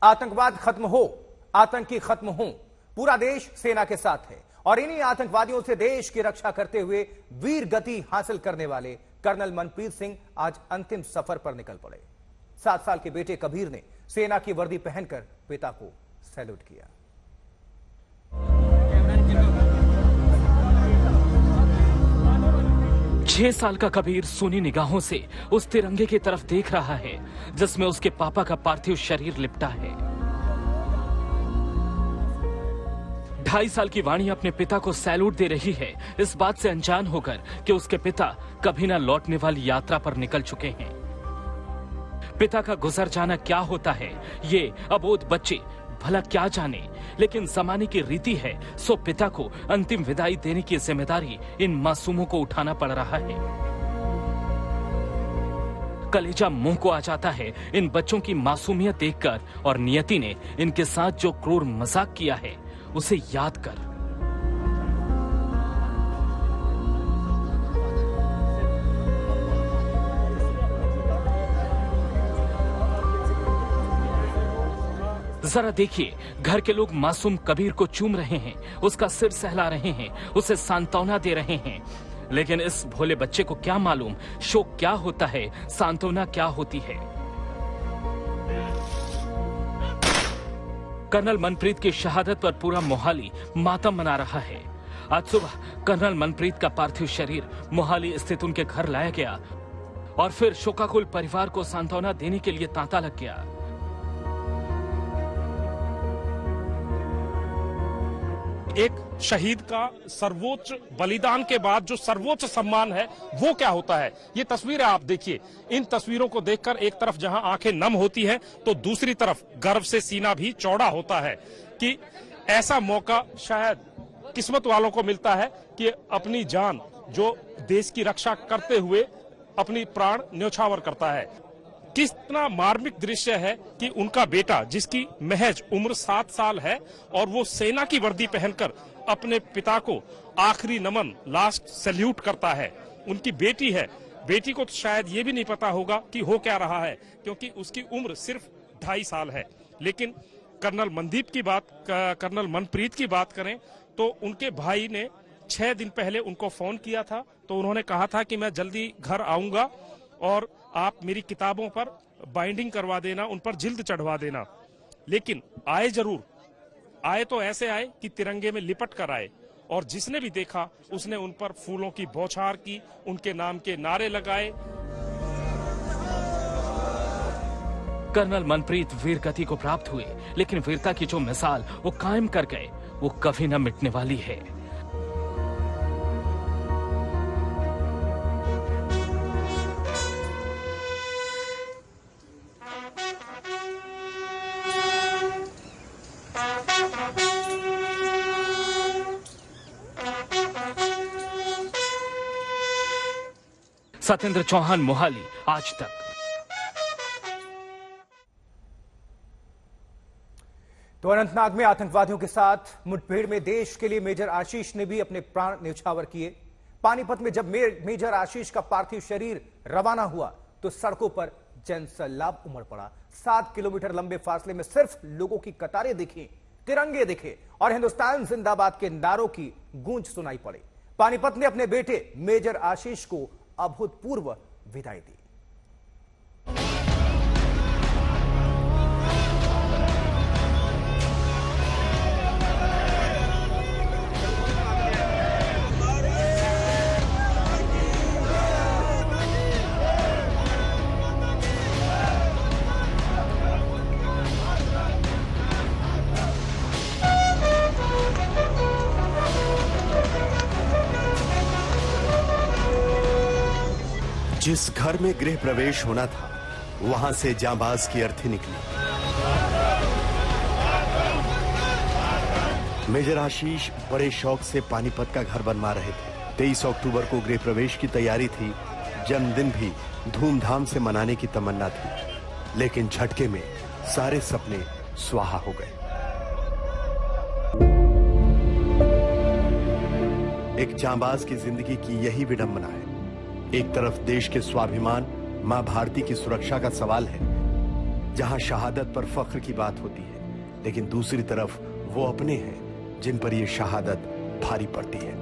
आतंकवाद खत्म हो, आतंकी खत्म हो। पूरा देश सेना के साथ है और इन्हीं आतंकवादियों से देश की रक्षा करते हुए वीर गति हासिल करने वाले कर्नल मनप्रीत सिंह आज अंतिम सफर पर निकल पड़े। 7 साल के बेटे कबीर ने सेना की वर्दी पहनकर पिता को सैल्यूट किया। 6 साल का कबीर सूनी निगाहों से उस तिरंगे की तरफ देख रहा है जिसमें उसके पापा का पार्थिव शरीर लिपटा है। 2.5 साल की वाणी अपने पिता को सैल्यूट दे रही है, इस बात से अनजान होकर कि उसके पिता कभी न लौटने वाली यात्रा पर निकल चुके हैं। पिता का गुजर जाना क्या होता है ये अबोध बच्चे भला क्या जाने, लेकिन जमाने की रीति है, सो पिता को अंतिम विदाई देने की जिम्मेदारी इन मासूमों को उठाना पड़ रहा है। कलेजा मुंह को आ जाता है इन बच्चों की मासूमियत देखकर और नियति ने इनके साथ जो क्रूर मजाक किया है उसे याद कर। जरा देखिए, घर के लोग मासूम कबीर को चूम रहे हैं, उसका सिर सहला रहे हैं, उसे सांत्वना दे रहे हैं। लेकिन इस भोले बच्चे को क्या मालूम शोक क्या होता है, सांत्वना क्या होती है। कर्नल मनप्रीत की शहादत पर पूरा मोहाली मातम मना रहा है। आज सुबह कर्नल मनप्रीत का पार्थिव शरीर मोहाली स्थित उनके घर लाया गया और फिर शोकाकुल परिवार को सांत्वना देने के लिए तांता लग गया। एक शहीद का सर्वोच्च बलिदान के बाद जो सर्वोच्च सम्मान है वो क्या होता है, ये तस्वीरें आप देखिए। इन तस्वीरों को देखकर एक तरफ जहां आंखें नम होती हैं तो दूसरी तरफ गर्व से सीना भी चौड़ा होता है कि ऐसा मौका शायद किस्मत वालों को मिलता है कि अपनी जान जो देश की रक्षा करते हुए अपनी प्राण न्यौछावर करता है। कितना मार्मिक दृश्य है कि उनका बेटा जिसकी महज उम्र 7 साल है और वो सेना की वर्दी पहनकर अपने पिता को आखिरी नमन लास्ट सैल्यूट करता है। उनकी बेटी है, बेटी को तो शायद ये भी नहीं पता होगा कि हो क्या रहा है क्योंकि उसकी उम्र सिर्फ 2.5 साल है। लेकिन कर्नल मनप्रीत की बात करें तो उनके भाई ने 6 दिन पहले उनको फोन किया था, तो उन्होंने कहा था कि मैं जल्दी घर आऊंगा और आप मेरी किताबों पर बाइंडिंग करवा देना, उन पर जिल्द चढ़वा देना। लेकिन आए जरूर, आए तो ऐसे आए कि तिरंगे में लिपट कर आए और जिसने भी देखा उसने उन पर फूलों की बौछार की, उनके नाम के नारे लगाए। कर्नल मनप्रीत वीर गति को प्राप्त हुए, लेकिन वीरता की जो मिसाल वो कायम कर गए वो कभी न मिटने वाली है। सत्येंद्र चौहान, मोहाली, आज तक। तो अनंतनाग में आतंकवादियों के साथ मुठभेड़ में देश के लिए मेजर आशीष ने भी अपने प्राण न्यौछावर किए। पानीपत में जब मेजर आशीष का पार्थिव शरीर रवाना हुआ तो सड़कों पर जनसैलाब उमड़ पड़ा। 7 किलोमीटर लंबे फासले में सिर्फ लोगों की कतारें दिखी, तिरंगे दिखे और हिंदुस्तान जिंदाबाद के नारों की गूंज सुनाई पड़ी। पानीपत ने अपने बेटे मेजर आशीष को अभूतपूर्व विदाई दी। जिस घर में गृह प्रवेश होना था वहां से जांबाज की अर्थी निकली। मेजर आशीष बड़े शौक से पानीपत का घर बनवा रहे थे। 23 अक्टूबर को गृह प्रवेश की तैयारी थी, जन्मदिन भी धूमधाम से मनाने की तमन्ना थी, लेकिन झटके में सारे सपने स्वाहा हो गए। एक जांबाज की जिंदगी की यही विडंबना है। एक तरफ देश के स्वाभिमान, मां भारती की सुरक्षा का सवाल है, जहां शहादत पर फख्र की बात होती है, लेकिन दूसरी तरफ वो अपने हैं जिन पर यह शहादत भारी पड़ती है।